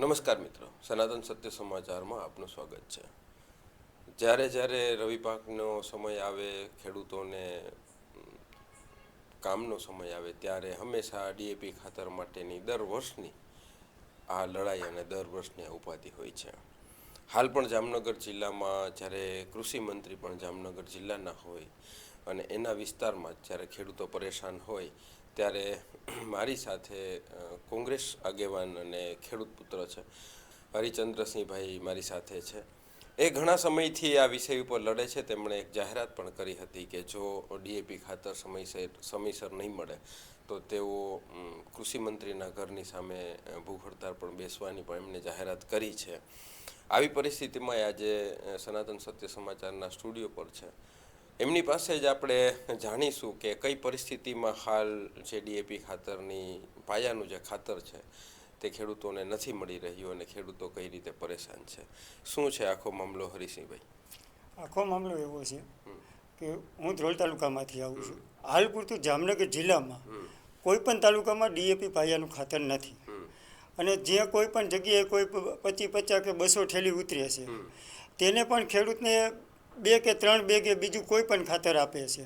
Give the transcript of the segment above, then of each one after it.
નમસ્કાર મિત્રો, સનાતન સત્ય સમાચારમાં આપનું સ્વાગત છે. જ્યારે જ્યારે રવિ પાકનો સમય આવે, ખેડૂતોને કામનો સમય આવે, ત્યારે હંમેશા ડીએપી ખાતર માટેની દર વર્ષની આ લડાઈ અને દર વર્ષની આ ઉપાધિ હોય છે. હાલ પણ જામનગર જિલ્લામાં જ્યારે કૃષિ મંત્રી પણ જામનગર જિલ્લાના હોય અને એના વિસ્તારમાં જ્યારે ખેડૂતો પરેશાન હોય ત્યારે મારી સાથે કોંગ્રેસ આગેવાન અને ખેડૂત પુત્ર છે હરિચંદ્રસિંહભાઈ મારી સાથે છે. એ ઘણા સમયથી આ વિષય ઉપર લડે છે. તેમણે એક જાહેરાત પણ કરી હતી કે જો ડીએપી ખાતર સમયસર નહીં મળે તો તેઓ કૃષિ મંત્રીના ઘરની સામે ભૂખ હડતાળ પણ બેસવાની પણ એમણે જાહેરાત કરી છે. આવી પરિસ્થિતિમાં આજે સનાતન સત્ય સમાચારના સ્ટુડિયો પર છે. એમની પાસે જ આપણે જાણીશું કે કઈ પરિસ્થિતિમાં હાલ જે ડીએપી ખાતરની પાયાનું જે ખાતર છે તે ખેડૂતોને નથી મળી રહ્યું અને ખેડૂતો કઈ રીતે પરેશાન છે. શું છે આખો મામલો હરિસિંહભાઈ? આખો મામલો એવો છે કે હું ધ્રોલ તાલુકામાંથી આવું છું. હાલ પૂરતું જામનગર જિલ્લામાં કોઈ પણ તાલુકામાં ડીએપી પાયાનું ખાતર નથી અને જે કોઈ પણ જગ્યાએ કોઈ 25 50 કે 200 ઠેલી ઉતરે છે તેને પણ ખેડૂતને 2 કે 3 બેગે બીજું કોઈ પણ ખાતર આપે છે.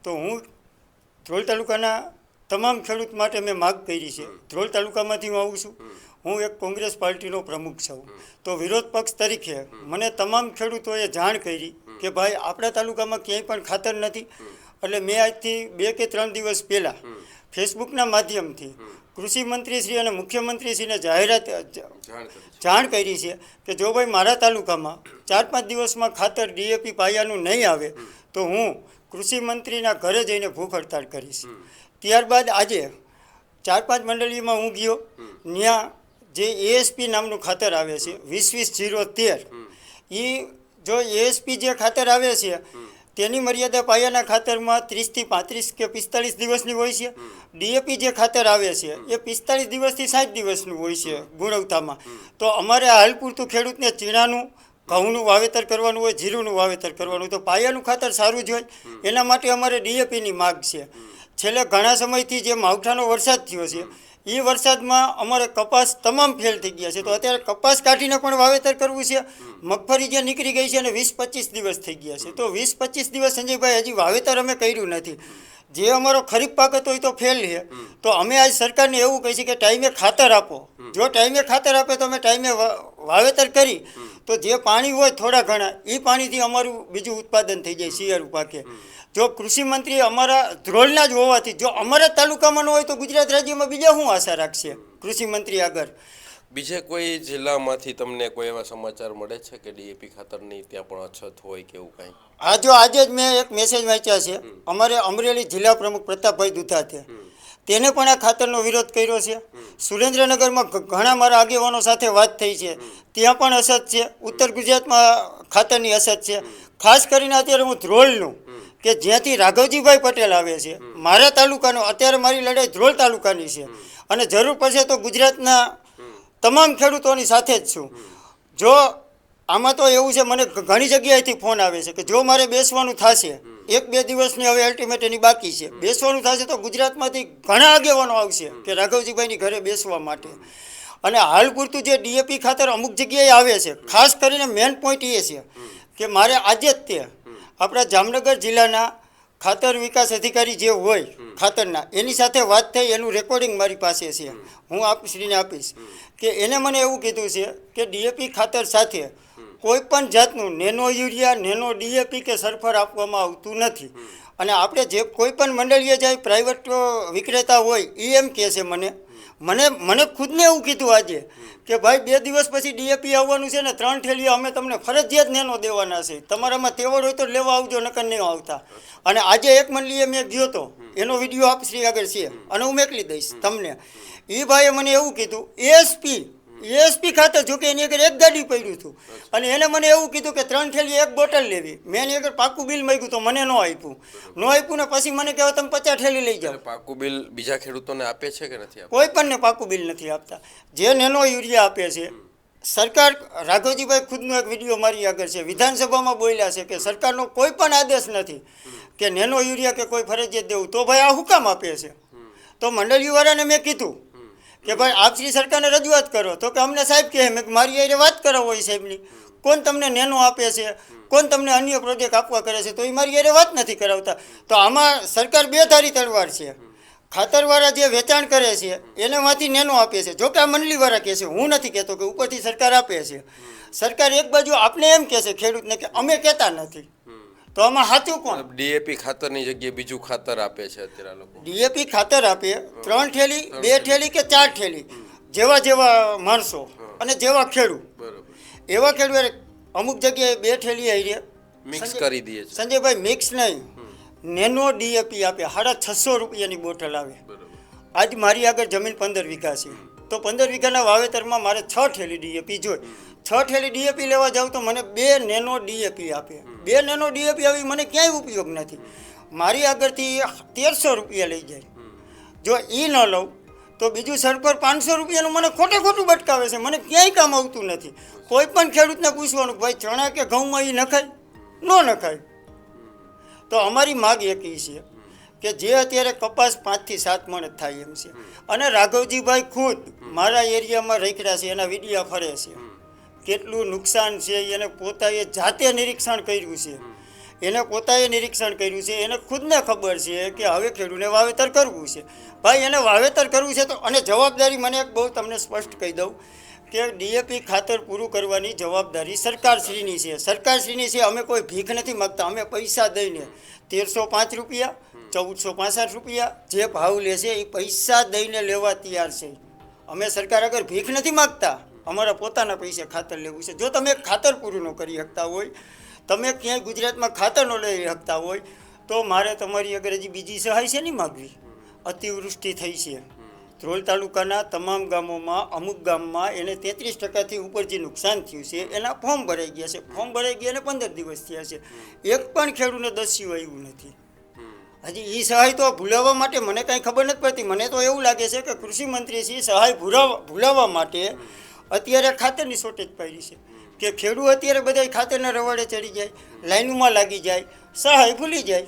તો હું ધ્રોલ તાલુકાના તમામ ખેડૂત માટે મેં માગ કરી છે. ધ્રોલ તાલુકામાંથી હું આવું છું. હું એક કોંગ્રેસ પાર્ટીનો પ્રમુખ છું. તો વિરોધ પક્ષ તરીકે મને તમામ ખેડૂતોએ જાણ કરી કે ભાઈ આપણા તાલુકામાં ક્યાંય પણ ખાતર નથી. એટલે મેં આજથી 2 કે 3 દિવસ પહેલાં ફેસબુકના માધ્યમથી કૃષિ મંત્રીશ્રી અને મુખ્યમંત્રીશ્રીને જાણ કરી છે કે જો ભાઈ મારા તાલુકામાં 4-5 દિવસમાં ખાતર ડીએપી પાયાનું નહીં આવે તો હું કૃષિ મંત્રીના ઘરે જઈને ભૂખ હડતાળ કરીશ. ત્યારબાદ આજે 4-5 મંડળીમાં હું ગયો. ત્યાં જે એએસપી નામનું ખાતર આવે છે 20-20-013 એ જો એએસપી જે ખાતર આવે છે તેની મર્યાદા પાયાના ખાતરમાં 30 થી 35 કે 45 દિવસની હોય છે. ડીએપી જે ખાતર આવે છે એ 45 દિવસથી 60 દિવસનું હોય છે ગુણવત્તામાં. તો અમારે હાલ પૂરતું ખેડૂતને ચીણાનું ઘઉંનું વાવેતર કરવાનું હોય, જીરુંનું વાવેતર કરવાનું, તો પાયાનું ખાતર સારું જ હોય. એના માટે અમારે ડીએપીની માગ છે. છેલ્લે ઘણા સમયથી જે માવઠાનો વરસાદ થયો છે એ વરસાદમાં અમારે કપાસ તમામ ફેલ થઈ ગયા છે. તો અત્યારે કપાસ કાઢીને પણ વાવેતર કરવું છે. મગફળી જે નીકળી ગઈ છે અને 20-25 દિવસ થઈ ગયા છે. તો 20-25 દિવસ સંજયભાઈ હજી વાવેતર અમે કર્યું નથી. જે અમારો ખરીફ પાક હતો એ તો ફેલ છે. તો અમે આજ સરકારને એવું કહી છે કે ટાઈમે ખાતર આપો. જો ટાઈમે ખાતર આપે તો અમે ટાઈમે વાવેતર કરી તો જે પાણી હોય થોડા ઘણા એ પાણીથી અમારું બીજું ઉત્પાદન થઈ જાય શિયાળુ પાકે. જો કૃષિ મંત્રી અમારા ધ્રોલના જ હોવાથી જો અમારા તાલુકામાં ન હોય તો ગુજરાત રાજ્યમાં બીજા શું આશા રાખશે કૃષિ મંત્રી આગળ? બીજે કોઈ જિલ્લામાંથી તમને કોઈ એવા સમાચાર મળે છે કે ડીએપી ખાતરની ત્યાં પણ અછત હોય કે એવું કાંઈ? હા, જો આજે જ મેં એક મેસેજ વાંચ્યા છે. અમારે અમરેલી જિલ્લા પ્રમુખ પ્રતાપભાઈ દુધાતે તેને પણ આ ખાતરનો વિરોધ કર્યો છે. સુરેન્દ્રનગરમાં ઘણા મારા આગેવાનો સાથે વાત થઈ છે, ત્યાં પણ અછત છે. ઉત્તર ગુજરાતમાં ખાતરની અછત છે. ખાસ કરીને અત્યારે હું ધ્રોલનું કે જ્યાંથી રાઘવજીભાઈ પટેલ આવે છે મારા તાલુકાનો, અત્યારે મારી લડાઈ ધ્રોલ તાલુકાની છે અને જરૂર પડશે તો ગુજરાતના તમામ ખેડૂતોની સાથે જ છું. જો આમાં તો એવું છે, મને ઘણી જગ્યાએથી ફોન આવે છે કે જો મારે બેસવાનું થશે 1-2 દિવસની હવે અલ્ટિમેટ એની બાકી છે, બેસવાનું થશે તો ગુજરાતમાંથી ઘણા આગેવાનો આવશે કે રાઘવજીભાઈની ઘરે બેસવા માટે. અને હાલ પૂરતું જે ડીએપી ખાતર અમુક જગ્યાએ આવે છે, ખાસ કરીને મેન પોઈન્ટ એ છે કે મારે આજે જ તે આપણા જામનગર જિલ્લાના ખાતર વિકાસ અધિકારી જે હોય ખાતરના એની સાથે વાત થઈ, એનું રેકોર્ડિંગ મારી પાસે છે, હું આપશ્રીને આપીશ. કે એને મને એવું કીધું છે કે ડીએપી ખાતર સાથે કોઈ પણ જાતનું નેનો યુરિયા, નેનો ડીએપી કે સલ્ફર આપવામાં આવતું નથી. અને આપણે જે કોઈ પણ મંડળીએ જાય, પ્રાઇવેટ વિક્રેતા હોય એ એમ કહે છે મને ખુદને એવું કીધું આજે કે ભાઈ 2 દિવસ પછી ડીએપી આવવાનું છે ને 3 ઠેલીઓ અમે તમને ફરજિયાત નેનો દેવાના છે, તમારામાં તેવડ હોય તો લેવા આવજો, નકર નહીં આવતા. અને આજે એક મંડળીએ મેં ગયો તો એનો વિડીયો આપશ્રી આગળ છે અને હું મોકલી દઈશ તમને. એ ભાઈએ મને એવું કીધું એએસપી ખાતર, જોકે એની આગળ એક ગાડી પડ્યું હતું અને એને મને એવું કીધું કે 3 ઠેલી 1 બોટલ લેવી. મેં એની આગળ પાકું બિલ માંગ્યું તો મને ન આપ્યું ને પછી મને કહેવાય તમે 50 ઠેલી લઈ જાઓ. પાકું બિલ બીજા ખેડૂતોને આપે છે કે નથી આપતા? કોઈ પણને પાકું બિલ નથી આપતા. જે નેનો યુરિયા આપે છે સરકાર, રાઘવજીભાઈ ખુદનો એક વિડીયો મારી આગળ છે, વિધાનસભામાં બોલ્યા છે કે સરકારનો કોઈ પણ આદેશ નથી કે નેનો યુરિયા કે કોઈ ફરજિયાત દેવું. તો ભાઈ આ હું કામ આપે છે? તો મંડળીવાળાને મેં કીધું કે ભાઈ આપ શ્રી સરકારને રજૂઆત કરો, તો કે અમને સાહેબ કહે મેં કીધું મારી હારે વાત કરાવો એ સાહેબની. કોણ તમને નેનો આપે છે, કોણ તમને અન્ય પ્રોજેક્ટ આપવા કરે છે, તો એ મારી હારે વાત નથી કરાવતા. તો આમાં સરકાર બે ધારી તલવાર છે. ખાતરવાળા જે વેચાણ કરે છે એને માંથી નેનો આપે છે. જોકે આ મંડલીવાળા કહે છે, હું નથી કહેતો કે ઉપરથી સરકાર આપે છે. સરકાર એક બાજુ આપણે એમ કહે છે ખેડૂતને કે અમે કહેતા નથી, તો આમાં સાચું કોણ? ડીએપી ખાતરની જગ્યાએ બીજું ખાતર આપે છે અત્યારે લોકો. ડીએપી ખાતર આપે 3 થેલી 2 થેલી કે 4 થેલી, જેવા જેવા માણસો અને જેવા ખેડૂત, બરોબર એવા ખેડૂત અમુક જગ્યાએ 2 થેલી આવી મિક્સ કરી દે છે. સંજયભાઈ મિક્સ નહીં, નેનો ડીએપી આપે 650 રૂપિયાની બોટલ આવે. આજ મારી આગળ જમીન 15 વીઘા છે, તો 15 વીઘાના વાવેતરમાં મારે 6 થેલી ડીએપી જોઈએ. 6 થેલી ડીએપી લેવા જાઉં તો મને 2 નેનો ડીએપી આપે. 2 નેનો ડીએપી આવી મને ક્યાંય ઉપયોગ નથી. મારી આગળથી 1300 રૂપિયા લઈ જાય. જો એ ન લઉં તો બીજું સરકાર 500 રૂપિયાનું મને ખોટે ખોટું બટકાવે છે. મને ક્યાંય કામ આવતું નથી. કોઈ પણ ખેડૂતને પૂછવાનું ભાઈ ચણા કે ઘઉંમાં એ નખાય ન નખાય. તો અમારી માગ એક એ છે કે જે અત્યારે કપાસ 5 થી 7 મણ જ થાય એમ છે, અને રાઘવજીભાઈ ખુદ મારા એરિયામાં રેખડા છે, એના વિડિયા ફરે છે, કેટલું નુકસાન છે એને પોતાએ જાતે નિરીક્ષણ કર્યું છે. એને પોતાએ નિરીક્ષણ કર્યું છે, એને ખુદને ખબર છે કે હવે ખેડૂતને વાવેતર કરવું છે. ભાઈ એને વાવેતર કરવું છે તો, અને જવાબદારી મને એક બહુ તમને સ્પષ્ટ કહી દઉં કે ડીએપી ખાતર પૂરું કરવાની જવાબદારી સરકારશ્રીની છે. સરકારશ્રીની છે. અમે કોઈ ભીખ નથી માગતા. અમે પૈસા દઈને 1305 રૂપિયા 1465 રૂપિયા જે ભાવ લેશે એ પૈસા દઈને લેવા તૈયાર છે. અમે સરકાર આગળ ભીખ નથી માગતા. અમારા પોતાના પૈસે ખાતર લેવું છે. જો તમે ખાતર પૂરું ન કરી શકતા હોય, તમે ક્યાંય ગુજરાતમાં ખાતર ન લઈ શકતા હોય, તો મારે તમારી આગળ હજી બીજી સહાય છે નહીં માગવી. અતિવૃષ્ટિ થઈ છે ધ્રોલ તાલુકાના તમામ ગામોમાં, અમુક ગામમાં એને 33%થી ઉપર જે નુકસાન થયું છે એના ફોર્મ ભરાઈ ગયા છે. ફોર્મ ભરાઈ ગયા અને 15 દિવસ થયા છે. એક પણ ખેડૂતને દસ્યું આવ્યું નથી. હજી એ સહાય તો ભૂલાવવા માટે મને કાંઈ ખબર નથી પડતી. મને તો એવું લાગે છે કે કૃષિ મંત્રીશ્રી સહાય ભૂલાવવા માટે અત્યારે ખાતરની શોર્ટેજ પાડી છે કે ખેડૂત અત્યારે બધા ખાતરના રવાડે ચડી જાય, લાઈનમાં લાગી જાય, સહાય ભૂલી જાય.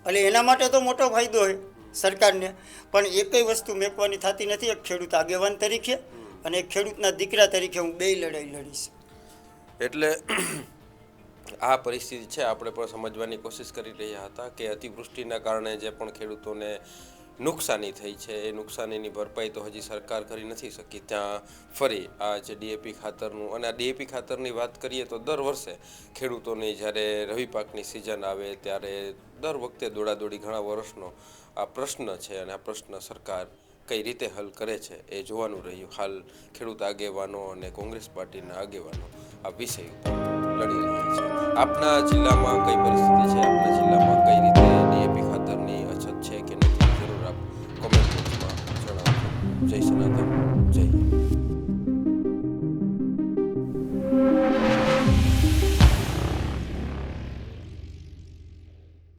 એટલે એના માટે તો મોટો ફાયદો હોય સરકારને. પણ એકઈ વસ્તુ મેકવાની થતી નથી. એક ખેડૂત આગેવાન તરીકે અને એક ખેડૂતના દીકરા તરીકે હું બે લડાઈ લડીશ. એટલે આ પરિસ્થિતિ છે, આપણે પણ સમજવાની કોશિશ કરી રહ્યા હતા કે અતિવૃષ્ટિના કારણે જે પણ ખેડૂતોને નુકસાની થઈ છે એ નુકસાનીની ભરપાઈ તો હજી સરકાર કરી નથી શકી. ત્યાં ફરી આ જે ડીએપી ખાતરનું, અને આ ડીએપી ખાતરની વાત કરીએ તો દર વર્ષે ખેડૂતોની જ્યારે રવિ પાકની સિઝન આવે ત્યારે દર વખતે દોડાદોડી ઘણા વર્ષનો આ પ્રશ્ન છે, અને આ પ્રશ્ન સરકાર કઈ રીતે હલ કરે છે એ જોવાનું રહ્યું. હાલ ખેડૂત આગેવાનો અને કોંગ્રેસ પાર્ટીના આગેવાનો આ વિષય ઉપર લડી રહ્યા છે. આપના જિલ્લામાં કઈ પરિસ્થિતિ છે, આપના જિલ્લામાં કઈ રીતે ડીએપી ખાતરની અછત છે કે નથી, જરૂર આપ કોમેન્ટ બોક્સમાં જણાવજો. જય સનાતન, જય હિન્દ.